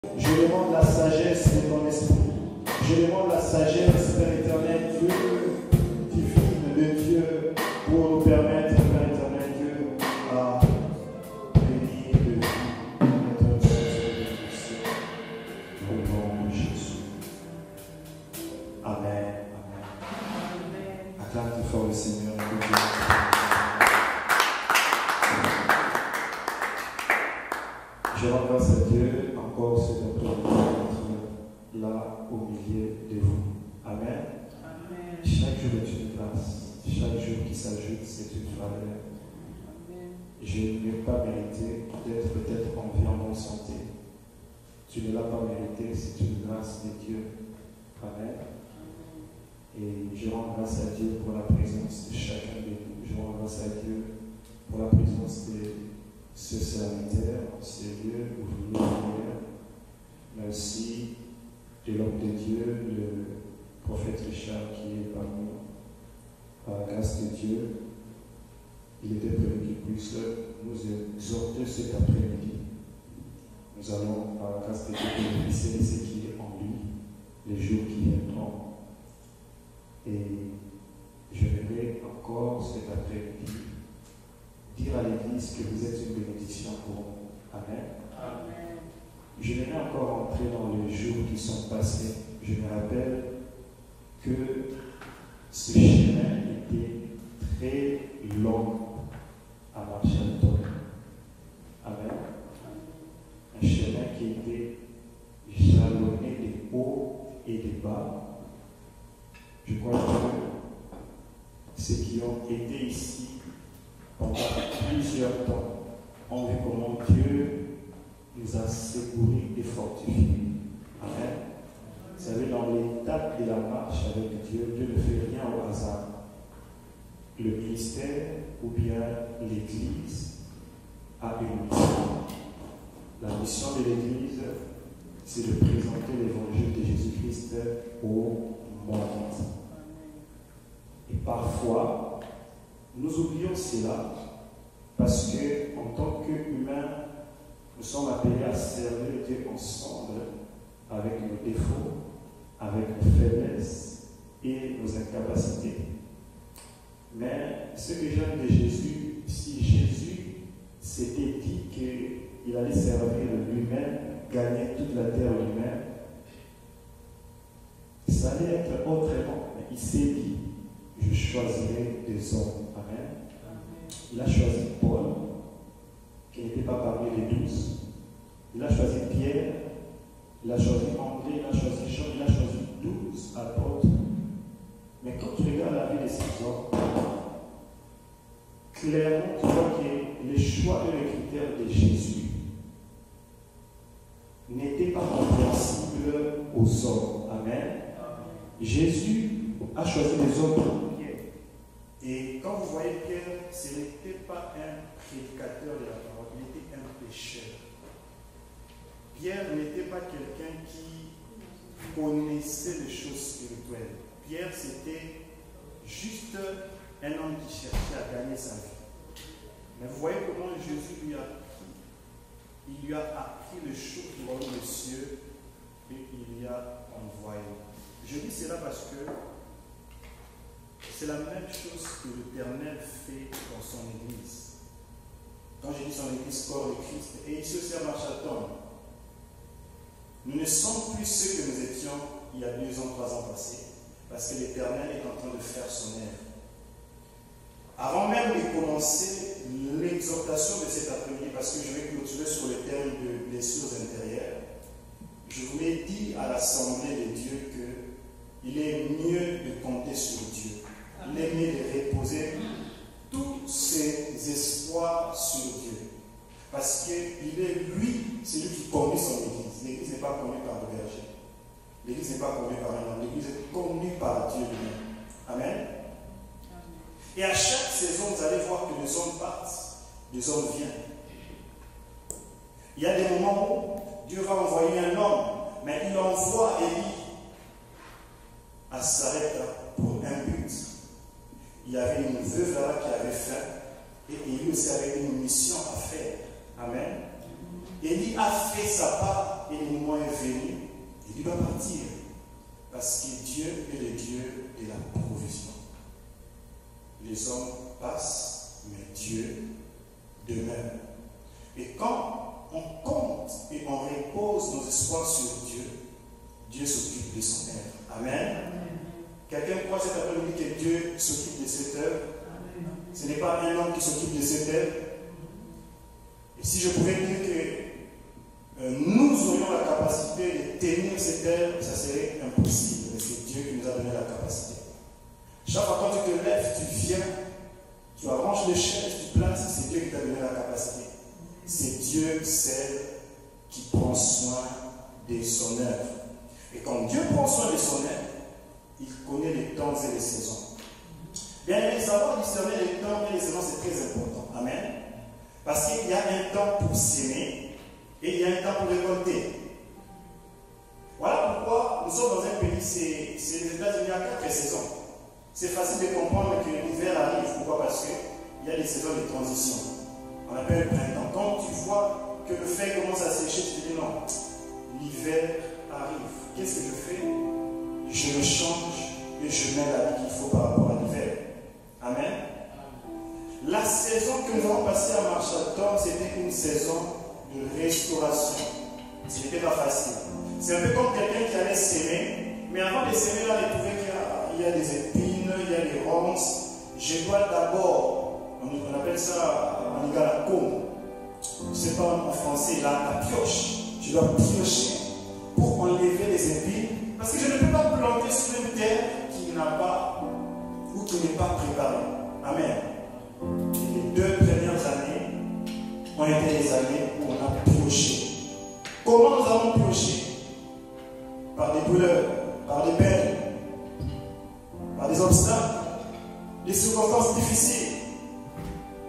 Je demande la sagesse de ton esprit. Je demande la sagesse, Père éternel, Dieu divine de Dieu, pour nous permettre, Père éternel, Dieu, à bénir de vie notre Seigneur. Au nom de Jésus. Amen. Amen. Acclame fort le Seigneur. Je rends grâce à Dieu encore cet après-midi d'être là au milieu de vous. Amen. Amen. Chaque jour est une grâce. Chaque jour qui s'ajoute, c'est une faveur. Je n'ai pas mérité d'être peut-être en vie, en bonne santé. Tu ne l'as pas mérité, c'est une grâce de Dieu. Amen. Et je rends grâce à Dieu pour la présence de chacun de nous. Je rends grâce à Dieu pour la présence de ce serviteur, ce lieu où vous venez, mais aussi de l'homme de Dieu, le prophète Richard qui est parmi nous. Par la grâce de Dieu, il était prévu qu'il puisse nous exhorter cet après-midi. Nous allons, par la grâce de Dieu, bénéficier de ce qui est en lui, les jours qui viendront. Et je vais encore cet après-midi dire à l'Église que vous êtes une bénédiction pour nous. Amen. Amen. Je vais encore entrer dans les jours qui sont passés. Je me rappelle que ce chemin était très long à marcher à toi. Amen. Un chemin qui était jalonné des hauts et des bas. Je crois que ceux qui ont été ici pendant plusieurs temps, on vu comment Dieu nous a secourus et fortifiés. Amen. Vous savez, dans l'étape de la marche avec Dieu, Dieu ne fait rien au hasard. Le ministère ou bien l'Église a une mission. La mission de l'Église, c'est de présenter l'évangile de Jésus-Christ au monde. Et parfois, nous oublions cela parce que, en tant qu'humains, nous sommes appelés à servir Dieu ensemble avec nos défauts, avec nos faiblesses et nos incapacités. Mais ce que j'aime de Jésus, si Jésus s'était dit qu'il allait servir lui-même, gagner toute la terre lui-même, ça allait être autrement. Mais il s'est dit, je choisirai des hommes. Amen. Il a choisi Paul, qui n'était pas parmi les 12. Il a choisi Pierre, il a choisi André, il a choisi Jean, il a choisi 12 apôtres. Mais quand tu regardes la vie de ces hommes, clairement tu vois que les choix et les critères de Jésus n'étaient pas compréhensibles aux hommes. Amen. Jésus a choisi les hommes pour Pierre. Et quand vous voyez Pierre, ce n'était pas un prédicateur de la parole, il était un pécheur. Pierre n'était pas quelqu'un qui connaissait les choses spirituelles. Pierre, c'était juste un homme qui cherchait à gagner sa vie. Mais vous voyez comment Jésus lui a appris. Il lui a appris les choses du royaume des cieux et il lui a envoyé. Je dis cela parce que c'est la même chose que l'Éternel fait dans son Église. Quand je dis son Église, corps de Christ, et ici aussi à Marchaton, nous ne sommes plus ceux que nous étions il y a 2 ans, 3 ans passés, parce que l'Éternel est en train de faire son œuvre. Avant même de commencer l'exhortation de cet après-midi, parce que je vais clôturer sur le thème de blessures intérieures, je voulais dire à l'Assemblée de Dieu qu'il est mieux de compter sur Dieu. Il est mieux de reposer tous ses espoirs sur Dieu. Parce qu'il est lui, celui qui conduit son Église. L'Église n'est pas conduite par le berger. L'Église n'est pas conduite par un homme. L'Église est conduite par Dieu lui-même. Amen. Et à chaque saison, vous allez voir que les hommes partent, les hommes viennent. Il y a des moments où Dieu va envoyer un homme, mais il envoie Élie à Sarepta pour un but. Il y avait une veuve là qui avait faim et Élie aussi avait une mission à faire. Amen. Élie a fait sa part et le moment est venu, et il doit partir. Parce que Dieu est le Dieu de la provision. Les hommes passent, mais Dieu demeure. Et quand on compte et on repose nos espoirs sur Dieu, Dieu s'occupe de son œuvre. Amen. Quelqu'un croit cet après-midi que Dieu s'occupe de cette œuvre? Ce n'est pas un homme qui s'occupe de cette œuvre. Et si je pouvais dire que nous aurions la capacité de tenir cette œuvre, ça serait impossible. Mais c'est Dieu qui nous a donné la capacité. Chaque fois quand tu te lèves, tu viens, tu arranges les chaises, tu places, c'est Dieu qui t'a donné la capacité. C'est Dieu seul qui prend soin de son œuvre. Et quand Dieu prend soin de son œuvre, il connaît les temps et les saisons. Bien aimé, savoir discerner les temps et les saisons, c'est très important. Amen. Parce qu'il y a un temps pour s'aimer et il y a un temps pour récolter. Voilà pourquoi nous sommes dans un pays, c'est les États-Unis, il y a 4 saisons. C'est facile de comprendre que l'hiver arrive. Pourquoi? Parce qu'il y a des saisons de transition. On appelle le printemps. Quand tu vois que le feuille commence à sécher, tu te dis non, l'hiver arrive. Qu'est-ce que je fais? Je me change et je mets la vie qu'il faut par rapport à l'hiver. Amen. La saison que nous avons passée à Marshalltown, c'était une saison de restauration. Ce n'était pas facile. C'est un peu comme quelqu'un qui allait s'aimer, mais avant de s'aimer, là, il trouvait qu'il y a des épines, il y a des ronces. Je dois d'abord, on appelle ça en Liga la côme. Je ne sais pas en français, la pioche. Je dois piocher pour enlever les épines. Parce que je ne peux pas planter sur une terre qui n'a pas ou qui n'est pas préparée. Amen. Et les 2 premières années ont été les années où on a pioché. Comment nous avons pioché? Par des douleurs, par des peines, par des obstacles, des circonstances difficiles.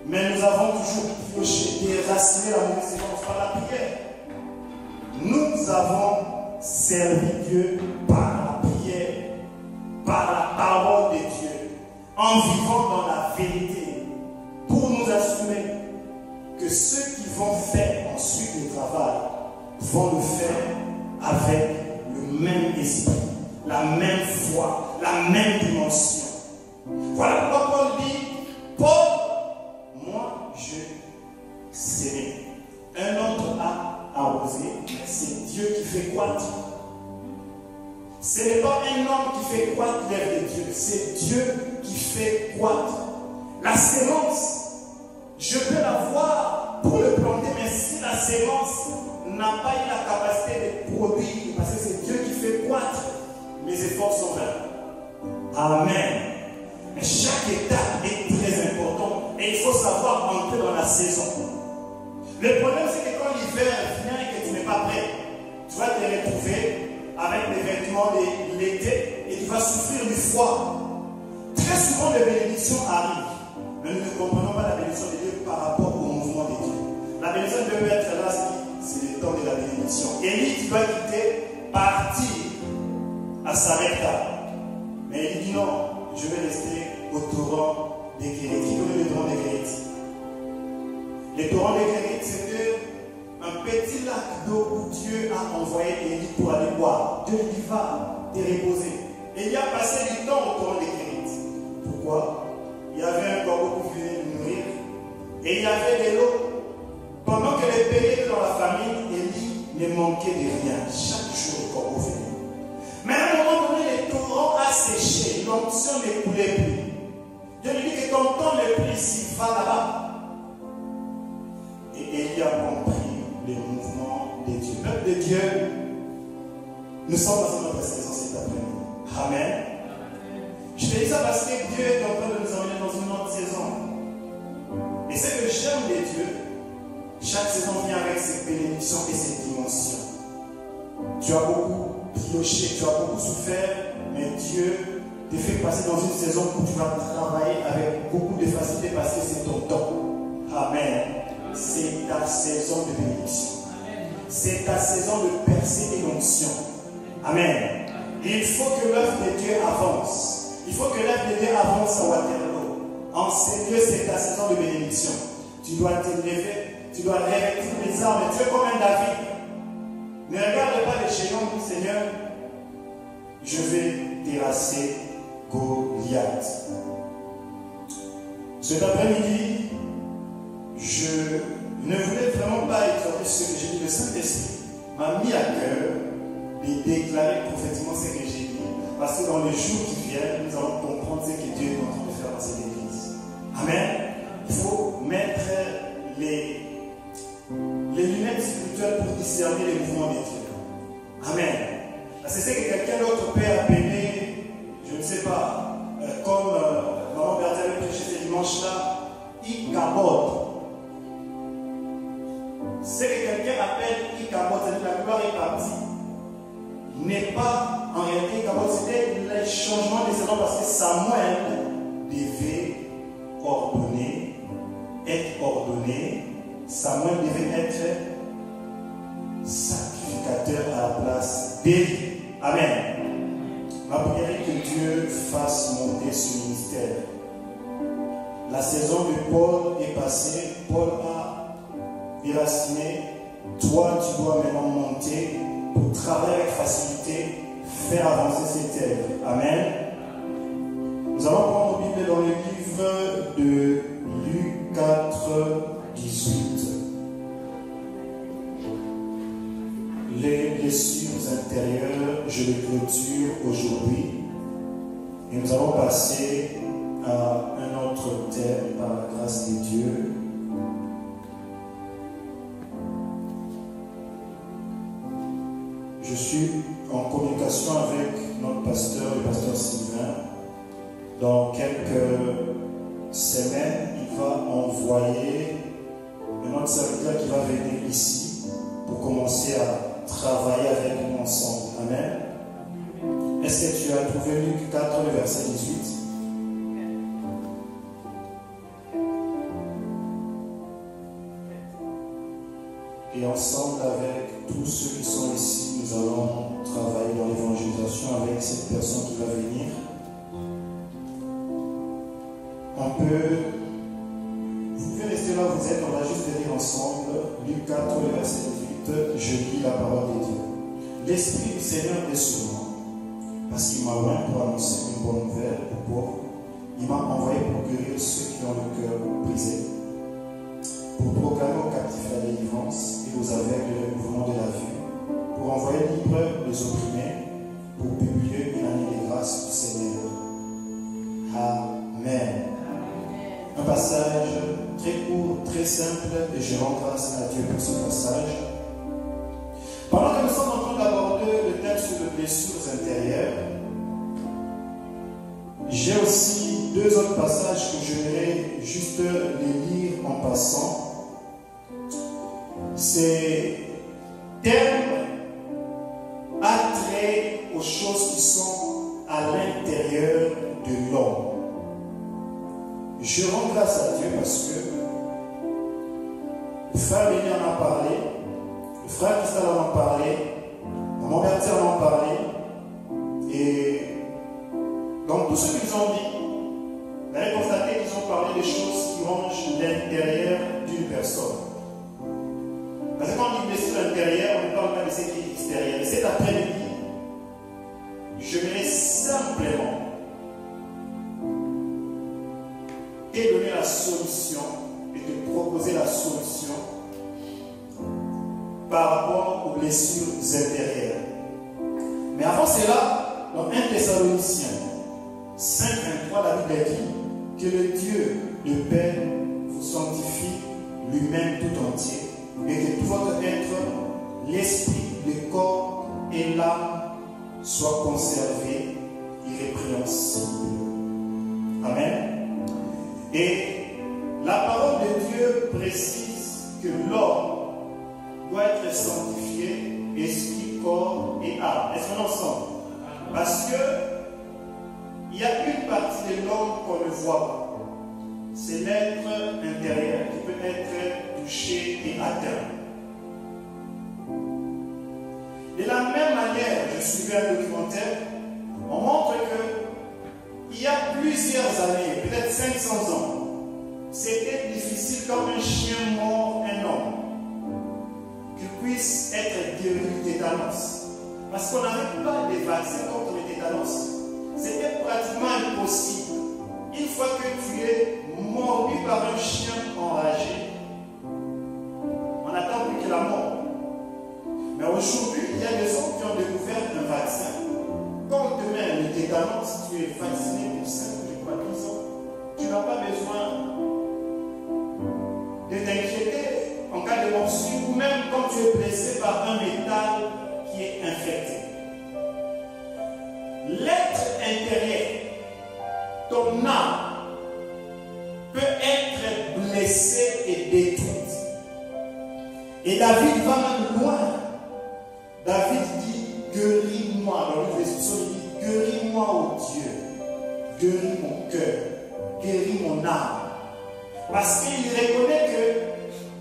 Mais nous avons toujours pioché, déraciné la mauvaise séquence par la prière. Nous avons servi Dieu par la prière, par la parole de Dieu, en vivant dans la vérité, pour nous assurer que ceux qui vont faire ensuite le travail vont le faire avec le même esprit, la même foi, la même dimension. Voilà pourquoi Paul dit, Paul, moi je sémé. Un autre a arrosé, mais c'est Dieu qui fait croître. Ce n'est pas un homme qui fait croître l'œuvre de Dieu, c'est Dieu qui fait croître. La sémence, je peux la voir pour le planter, mais si la sémence n'a pas eu la capacité de produire, parce que c'est Dieu qui fait croître, mes efforts sont vains. Amen. Mais chaque étape est très importante et il faut savoir entrer dans la saison. Le problème, c'est que quand l'hiver vient et que tu n'es pas prêt, tu vas te retrouver avec les vêtements de l'été et tu vas souffrir du froid. Très souvent, les bénédictions arrivent, mais nous ne comprenons pas la bénédiction de Dieu par rapport au mouvement de Dieu. La bénédiction peut être là, c'est le temps de la bénédiction. Élie, tu dois quitter, partir à Sarepta. Mais il dit non, je vais rester au torrent des Kérit. Qui connaît le torrent des Kérit? Le torrent des Kérit, c'était un petit lac d'eau où Dieu a envoyé Élie pour aller boire. Dieu lui dit, va te reposer. Et il a passé du temps au torrent des Kérit. Pourquoi? Il y avait un corbeau qui venait le nourrir. Et il y avait de l'eau. Pendant que les pays étaient dans la famine, Élie ne manquait de rien. Chaque jour, le corbeau venait. Mais à un moment donné, le torrent a séché. L'onction ne coulait plus. Dieu lui dit que ton temps n'est plus ici, va là-bas. Et Élie a compris le mouvement de Dieu. Peuple de Dieu, nous sommes dans notre saison cet après-midi. Amen. Je te dis ça parce que Dieu est en train de nous emmener dans une autre saison. Et ce que j'aime de Dieu, chaque saison vient avec ses bénédictions et ses dimensions. Tu as beaucoup pioché, tu as beaucoup souffert, mais Dieu te fait passer dans une saison où tu vas travailler avec beaucoup de facilité parce que c'est ton temps. Amen. C'est ta saison de bénédiction. C'est ta saison de percée et d'onction. Amen. Il faut que l'œuvre de Dieu avance. Il faut que l'œuvre de Dieu avance à Waterloo. En ce lieu, c'est ta saison de bénédiction. Tu dois te lever, tu dois revêtir les armes. Tu es comme un David. Ne regarde pas les géants, dit Seigneur, je vais terrasser Goliath. Cet après-midi, je ne voulais vraiment pas exhorter ce que j'ai dit. Le Saint-Esprit m'a mis à cœur de déclarer prophétiquement ce que j'ai dit. Parce que dans les jours qui viennent, nous allons comprendre ce que Dieu est en train de faire dans cette église. Amen. Il faut mettre les lunettes spirituelles pour discerner les mouvements de Dieu. Amen. C'est ce que quelqu'un d'autre peut appeler, je ne sais pas, comme Maman Berthe avait prêché ce dimanche-là, Ichabod. Ce que quelqu'un appelle Ichabod, c'est-à-dire la gloire est partie, n'est pas en réalité Ichabod, c'était le changement des noms parce que Samuel devait être ordonné, Samuel devait être sacrificateur à la place d'Élie. Amen. Ma prière est que Dieu fasse monter ce ministère. La saison de Paul est passée. Paul a déraciné. Toi, tu dois maintenant monter pour travailler avec facilité, faire avancer cette œuvre. Amen. Nous allons prendre la Bible dans le livre de Luc 4, 18. Les blessures intérieures, je les clôture aujourd'hui. Et nous allons passer à un autre thème par la grâce de Dieu. Je suis en communication avec notre pasteur, le pasteur Sylvain. Dans quelques semaines, il va envoyer un autre serviteur qui va venir ici pour commencer à travailler avec nous ensemble. Amen. Est-ce que tu as trouvé Luc 4, le verset 18? Et ensemble avec tous ceux qui sont ici, nous allons travailler dans l'évangélisation avec cette personne qui va venir. Vous pouvez rester là où vous êtes, on va juste lire ensemble Luc 4, le verset 18. Je lis la parole de Dieu. L'Esprit du Seigneur est sur moi, parce qu'il m'a oint pour annoncer une bonne nouvelle aux pauvres. Il m'a envoyé pour guérir ceux qui ont le cœur brisé, pour proclamer aux captifs la délivrance et aux aveugles le mouvement de la vue, pour envoyer libres les opprimés, pour publier une année de grâce du Seigneur. Amen. Un passage très court, très simple, et je rends grâce à Dieu pour ce passage. Pendant que nous sommes en train d'aborder le thème sur les blessures intérieures, j'ai aussi deux autres passages que je vais juste les lire en passant. Ces thèmes attrait aux choses qui sont à l'intérieur de l'homme. Je rends grâce à Dieu parce que le frère Béni en a parlé, le frère Christophe en a parlé, maman Berthe en a parlé, et dans tout ce qu'ils ont dit, vous allez constater qu'ils ont parlé des choses qui rongent l'intérieur d'une personne. Parce que quand on dit blessure intérieure, on ne parle pas de ce qui est extérieur. Et cet après-midi, je vais simplement te donner la solution et te proposer la solution par rapport aux blessures intérieures. Mais avant cela, dans 1 Thessaloniciens 5:23, la Bible dit que le Dieu de paix vous sanctifie lui-même tout entier et que tout votre être, l'esprit, le corps et l'âme soient conservés irrépréhensibles. Amen. Et la parole de Dieu précise que l'homme doit être sanctifié, esprit, corps et âme. Est-ce qu'on est ensemble? Parce que il y a une partie de l'homme qu'on ne voit pas. C'est l'être intérieur qui peut être touché et atteint. De la même manière, je suivais un documentaire, on montre que il y a plusieurs années, peut-être 500 ans, c'était difficile comme un chien mord un homme. puisses être guéri du tétanos. Parce qu'on n'avait pas de vaccin contre le tétanos. C'était pratiquement impossible. Une fois que tu es mordu par un chien enragé, on n'attend plus que la mort. Mais aujourd'hui, il y a des hommes qui ont découvert un vaccin. Quand demain le tétanos, tu es vacciné pour 5 ou 10 ans, tu n'as pas besoin de t'inquiéter en cas de morsure ou même quand tu es blessé par un métal qui est infecté. L'être intérieur, ton âme, peut être blessée et détruite. Et David va même loin. David dit, guéris-moi. Dans le verset, il dit, guéris-moi, ô Dieu. Guéris mon cœur. Guéris mon âme. Parce qu'il reconnaît que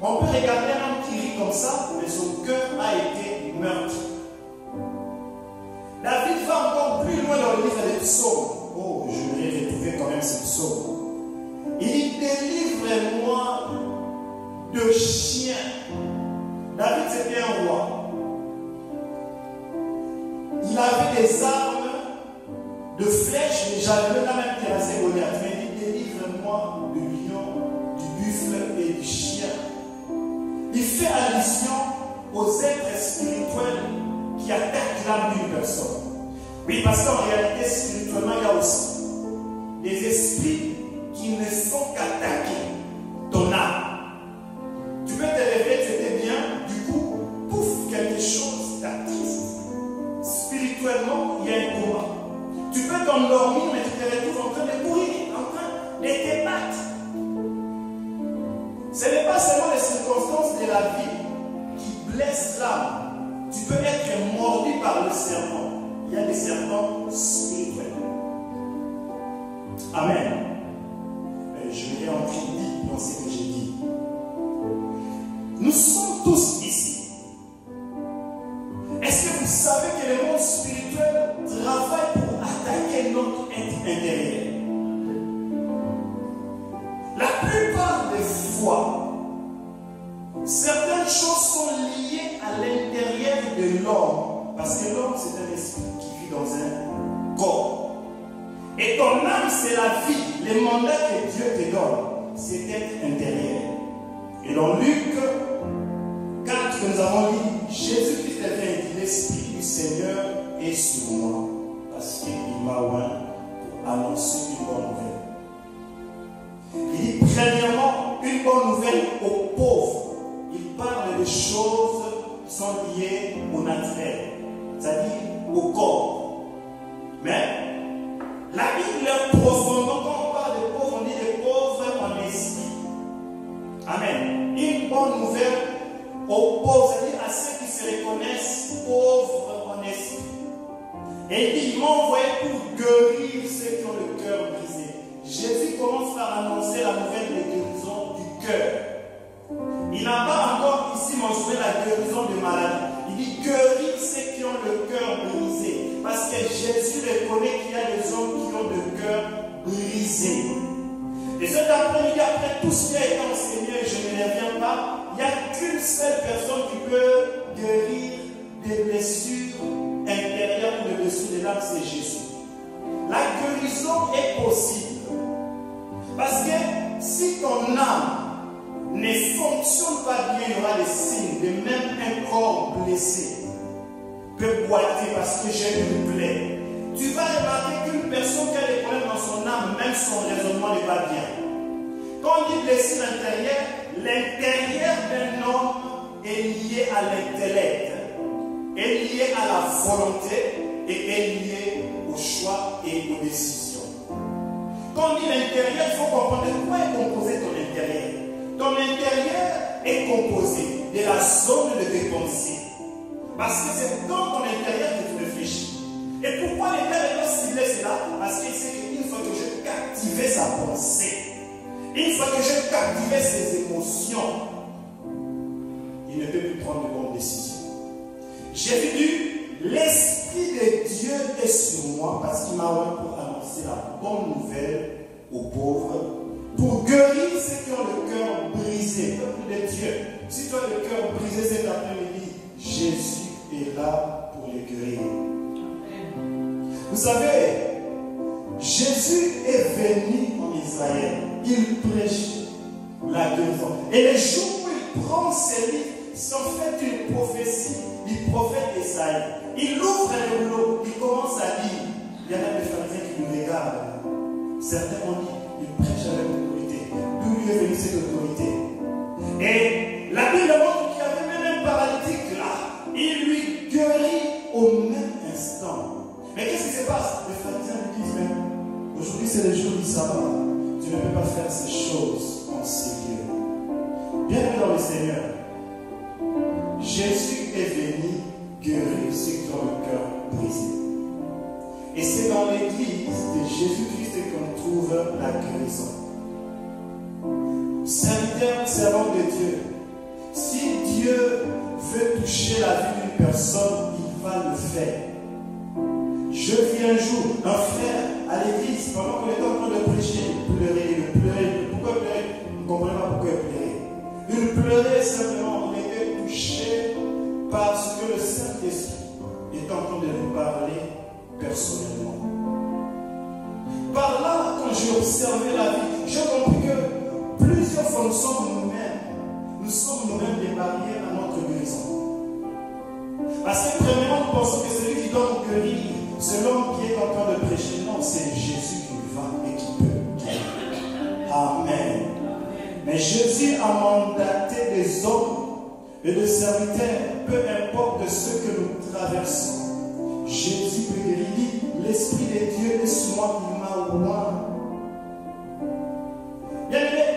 on peut regarder un homme qui rit comme ça, mais son cœur a été meurtri. David va encore plus loin dans le livre des psaumes. Oh, je vais retrouver quand même ce psaume. Il dit, délivre-moi de chiens. David, c'était un roi. Il avait des armes de flèches, des javelots, la même terrassé Goliath. Mais il dit, délivre-moi du lion, du buffle et du chien. Il fait allusion aux êtres spirituels qui attaquent l'âme d'une personne. Oui, parce qu'en réalité, spirituellement, il y a aussi des esprits qui ne font qu'attaquer ton âme. Tu peux te réveiller, tu étais bien, du coup, pouf, quelque chose t'attise. Spirituellement, il y a un combat. Tu peux t'endormir, mais tu te retrouves en train de courir, en train de te battre. Ce n'est pas seulement les circonstances de la vie qui blessent l'âme. Tu peux être mordu par le serpent. Il y a des serpents spirituels. Amen. Je vais entrer vite dans ce que j'ai dit. Nous sommes tous ici. Est-ce que vous savez que le monde spirituel travaille pour attaquer notre être intérieur? La plupart des fois, certaines choses sont liées à l'intérieur de l'homme. Parce que l'homme, c'est un esprit qui vit dans un corps. Et ton âme, c'est la vie. Le mandat que Dieu te donne, c'est d'être intérieur. Et dans Luc 4, que nous avons dit, Jésus-Christ avait dit, l'Esprit du Seigneur est sur moi. Parce qu'il m'a oint pour annoncer une bonne nouvelle. Il dit, premièrement, une bonne nouvelle aux pauvres. Il parle des choses qui sont liées au naturel. C'est-à-dire au corps. Mais la Bible est profondément, quand on parle de pauvres, on dit des pauvres en esprit. Amen. Une bonne nouvelle aux pauvres, c'est-à-dire à ceux qui se reconnaissent pauvres en esprit. Et il dit, il m'a envoyé pour guérir ceux qui ont le cœur brisé. Jésus commence par annoncer la nouvelle de guérison du cœur. Il n'a pas encore ici mentionné la guérison de maladie. Il dit guérir ceux qui ont le cœur brisé. Parce que Jésus reconnaît qu'il y a des hommes qui ont le cœur brisé. Et cet après-midi, après tout ce qui a été enseigné, je ne reviens pas, il n'y a qu'une seule personne qui peut guérir des blessures intérieures ou des blessures de l'âme, c'est Jésus. La guérison est possible. Parce que si ton âme ne fonctionne pas bien, il y aura des signes. De même, un corps blessé peut boiter parce que j'ai une plaie. Tu vas remarquer qu'une personne qui a des problèmes dans son âme, même son raisonnement n'est pas bien. Quand on dit blessure intérieure, l'intérieur d'un homme est lié à l'intellect, est lié à la volonté et est lié au choix et aux décisions. Quand on dit l'intérieur, il faut comprendre de quoi est composé ton intérieur. Ton intérieur est composé de la zone de tes pensées. Parce que c'est dans ton intérieur que tu réfléchis. Et pourquoi l'Éternel doit cibler cela? Parce qu'il sait qu'une fois que j'ai captivé sa pensée, une fois que j'ai captivé ses émotions, il ne peut plus prendre de bonnes décisions. J'ai dit, l'Esprit de Dieu est sur moi parce qu'il m'a envoyé pour annoncer la bonne nouvelle aux pauvres, pour guérir ceux qui ont le cœur brisé. Peuple de Dieu, si tu as le cœur brisé cet après-midi, Jésus est là pour les guérir. Vous savez, Jésus est venu en Israël. Il prêche la guérison. Et les jours où il prend ses livres, c'est en fait une prophétie du prophète Esaïe. Il ouvre le rouleau, il commence à dire. Il y a même des pharisiens qui nous regardent. Certains ont dit, il prêche avec autorité. D'où lui est venue cette autorité? Et la Bible montre qu'il y avait même un paralytique là. Il lui guérit au même instant. Mais qu'est-ce qui se passe? Les pharisiens lui disent même, aujourd'hui c'est le jour du sabbat. Tu ne peux pas faire ces choses en ces lieux. Bienvenue dans le Seigneur. Jésus est venu guérir ceux qui ont le cœur brisé. Et c'est dans l'église de Jésus-Christ qu'on trouve la guérison. Serviteur, servant de Dieu, si Dieu veut toucher la vie d'une personne, il va le faire. Je vis un jour un frère à l'église, pendant qu'on était en train de prêcher, il pleurait. Pourquoi pleurer? Vous ne comprenez pas pourquoi il pleurait. Il pleurait simplement, on était touché par ce que le Saint-Esprit est en train de lui parler personnellement. Par là, quand j'ai observé la vie, j'ai compris que plusieurs fois nous sommes nous-mêmes des barrières à notre guérison. Parce que premièrement, nous pensons que celui qui doit nous guérir, c'est l'homme qui est en train de prêcher. Non, c'est Jésus qui va et qui peut guérir. Amen. Mais Jésus a mandaté des hommes et des serviteurs, peu importe ce que nous traversons. Jésus peut guérir. L'Esprit de Dieu est sur moi, il m'a oint. Bien aimé,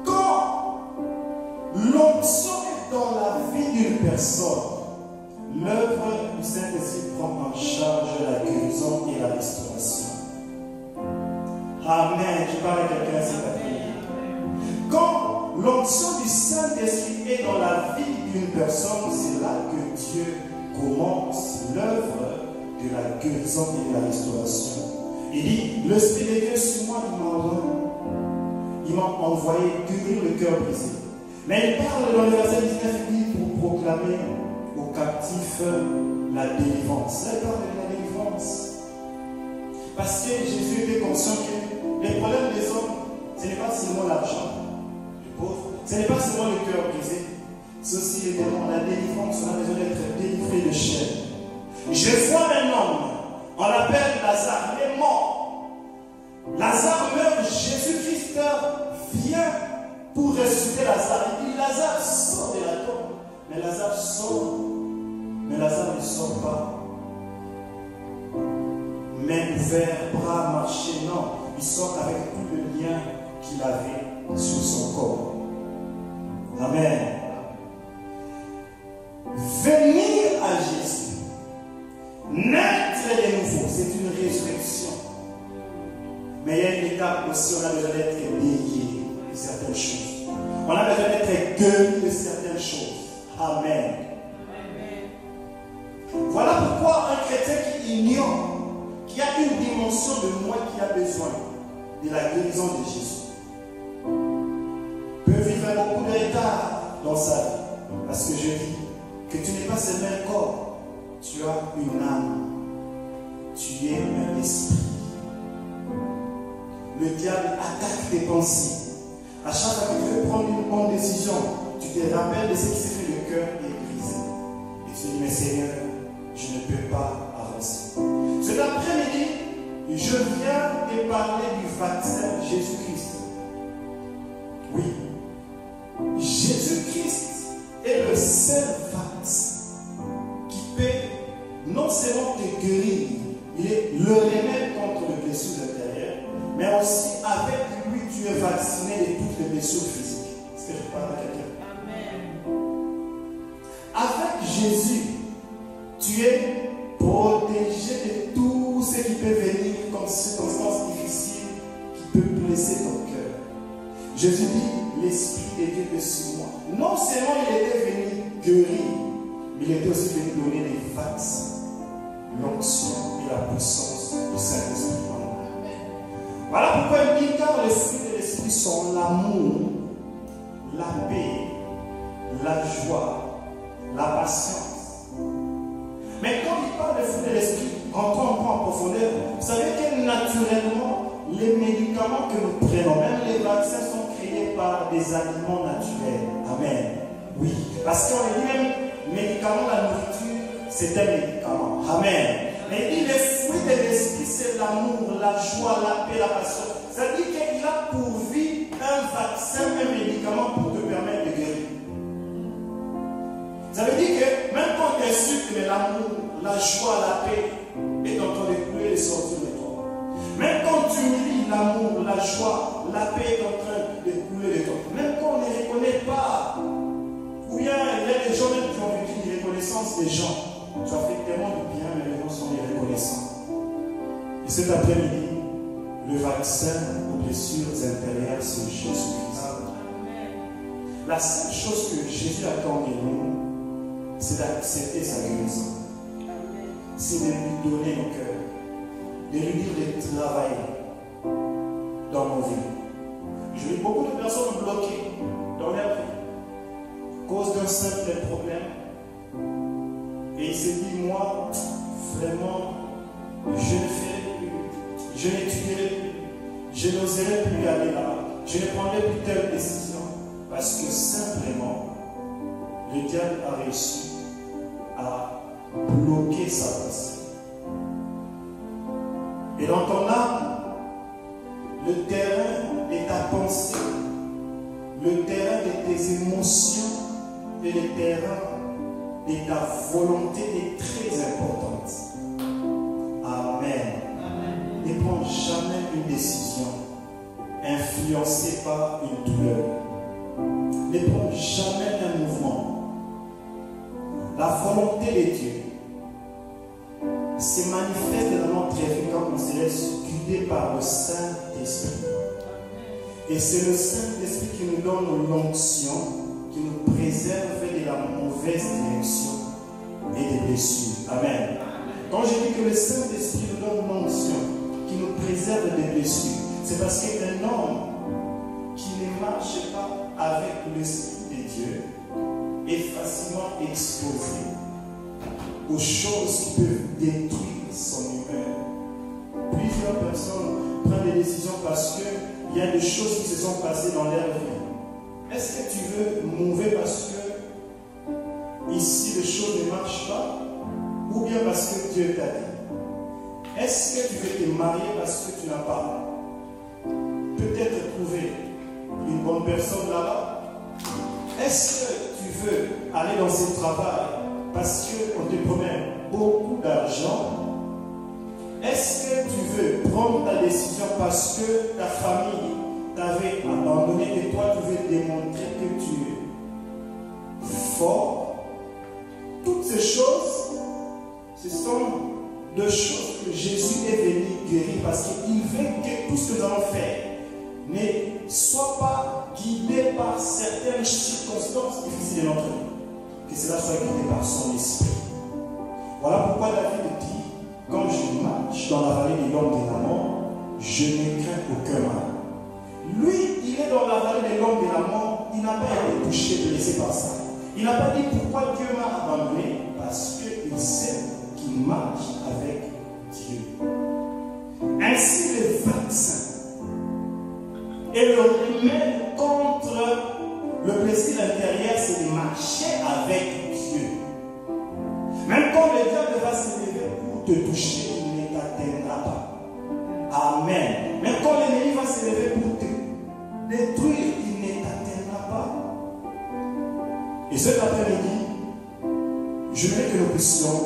quand l'onction est dans la vie d'une personne, l'œuvre du Saint-Esprit prend en charge la guérison et la restauration. Amen. Je parle à quelqu'un cet après-midi. Quand l'onction du Saint-Esprit est dans la vie d'une personne, c'est là que Dieu commence l'œuvre de la guérison et de la restauration. Il dit, l'Esprit de Dieu sur moi, il m'a envoyé guérir le cœur brisé. Mais il parle dans le verset 19, il dit, pour proclamer aux captifs la délivrance. Là, il parle de la délivrance. Parce que Jésus était conscient que les problèmes des hommes, ce n'est pas seulement l'argent, les pauvres, ce n'est pas seulement le cœur brisé, c'est aussi les démons, la délivrance. On a besoin d'être délivré de chair. Je vois un homme, on l'appelle Lazare, il est mort. Lazare meurt, Jésus-Christ vient pour ressusciter Lazare. Il dit, Lazare sort de la tombe. Mais Lazare sort, mais Lazare ne sort pas. Main ouverte, bras marchés, non. Il sort avec tout le lien qu'il avait sur son corps. Amen. Venir à Jésus, naître de nouveau, c'est une résurrection. Mais il y a une étape aussi, on a besoin d'être délié de certaines choses. On a besoin d'être guéri de certaines choses. Amen. Voilà pourquoi un chrétien qui ignore qu'il y a une dimension de moi qui a besoin de la guérison de Jésus peut vivre beaucoup de retard dans sa vie. Parce que je dis que tu n'es pas seulement un corps, tu as une âme, tu es un esprit. Le diable attaque tes pensées. À chaque fois que tu veux prendre une bonne décision, tu te rappelles de ce qui s'est fait, le cœur est brisé. Et tu te dis, mais Seigneur, je ne peux pas avancer. Cet après-midi, je viens te parler du vaccin Jésus-Christ. Oui. Jésus-Christ est le seul vaccin qui peut non seulement te guérir, il est le remède contre les blessures intérieures, mais aussi avec lui tu es vacciné de toutes les blessures physiques. Est-ce que je parle à quelqu'un? Amen. Avec Jésus, tu es protégé de tout ce qui peut venir comme circonstances difficiles qui peut blesser ton cœur. Jésus dit, l'Esprit de Dieu est sur moi. Non seulement il était venu guérir, mais il était aussi venu donner des vaccins, l'onction et la puissance du Saint-Esprit. Voilà pourquoi il dit, car les fruits de l'Esprit sont l'amour, la paix, la joie, la patience. Mais quand il parle de fruit de l'esprit, rentrons un peu en profondeur, vous savez que naturellement, les médicaments que nous prenons, même les vaccins, sont créés par des aliments naturels. Amen. Oui. Parce qu'on dit même, médicament, la nourriture, c'est un médicament. Amen. Mais il dit, les fruits de l'esprit, c'est l'amour, la joie, la paix, la passion. Ça dit qu'il a pourvu un vaccin, un médicament pour te permettre de guérir. Ça veut dire que même quand tu insultes, mais l'amour, la joie, la paix est en train de couler et sortir de toi. Même quand tu lis l'amour, la joie, la paix est en train de couler de toi. Même quand on ne reconnaît pas, ou bien il y a des gens même qui ont vécu une reconnaissance des gens. Tu as fait tellement de bien, mais les gens sont reconnaissants. Et cet après-midi, le vaccin aux blessures intérieures, c'est Jésus-Christ. La seule chose que Jésus attend de nous, c'est d'accepter sa guérison. C'est de lui donner nos cœurs, de lui dire de travailler dans nos vies. Je vis beaucoup de personnes bloquées dans leur vie à cause d'un simple problème. Et il se dit, moi, vraiment, je ne ferai plus, je n'étudierai plus, je n'oserai plus aller là, je ne prendrai plus telle décision. Parce que simplement, le diable a réussi à bloquer sa pensée. Et dans ton âme, le terrain de ta pensée, le terrain de tes émotions et le terrain de ta volonté est très importante. Amen. Amen. Ne prends jamais une décision influencée par une douleur. Ne prends jamais un mouvement. La volonté de Dieu se manifeste dans notre vie quand on se laisse guider par le Saint-Esprit. Et c'est le Saint-Esprit qui nous donne l'onction, qui nous préserve de la mauvaise direction et des blessures. Amen. Quand je dis que le Saint-Esprit nous donne l'onction, qui nous préserve des blessures, c'est parce qu'un homme qui ne marche pas avec l'Esprit de Dieu est facilement exposé aux choses qui peuvent détruire son humeur. Plusieurs personnes prennent des décisions parce qu'il y a des choses qui se sont passées dans leur vie. Est-ce que tu veux mouver parce que ici les choses ne marchent pas, ou bien parce que Dieu t'a dit? Est-ce que tu veux te marier parce que tu n'as pas peut-être trouvé une bonne personne là-bas? Est-ce que tu veux aller dans ce travail parce qu'on te promet beaucoup d'argent? Est-ce que tu veux prendre ta décision parce que ta famille t'avait abandonné et toi tu veux démontrer que tu es fort? Toutes ces choses, ce sont deux choses que Jésus est venu guérir parce qu'il veut que tout ce que nous allons faire ne soit pas guidé par certaines circonstances difficiles de notre vie, que cela soit guidé par son esprit. Voilà pourquoi David dit, quand je marche dans la vallée de l'ombre de la mort, je ne crains aucun mal. Lui, il est dans la vallée de l'ombre de la mort, il n'a pas été touché, blessé par ça. Il n'a pas dit pourquoi Dieu m'a abandonné, parce qu'il sait qu'il marche avec Dieu. Ainsi, le vaccin et le remède contre le plaisir intérieur, c'est de marcher avec Dieu. Même quand le diable va se lever pour te toucher, il ne t'atteindra pas. Amen. Même quand l'ennemi va se lever pour te détruire, il ne t'atteindra pas. Et cet après-midi, je voudrais que nous puissions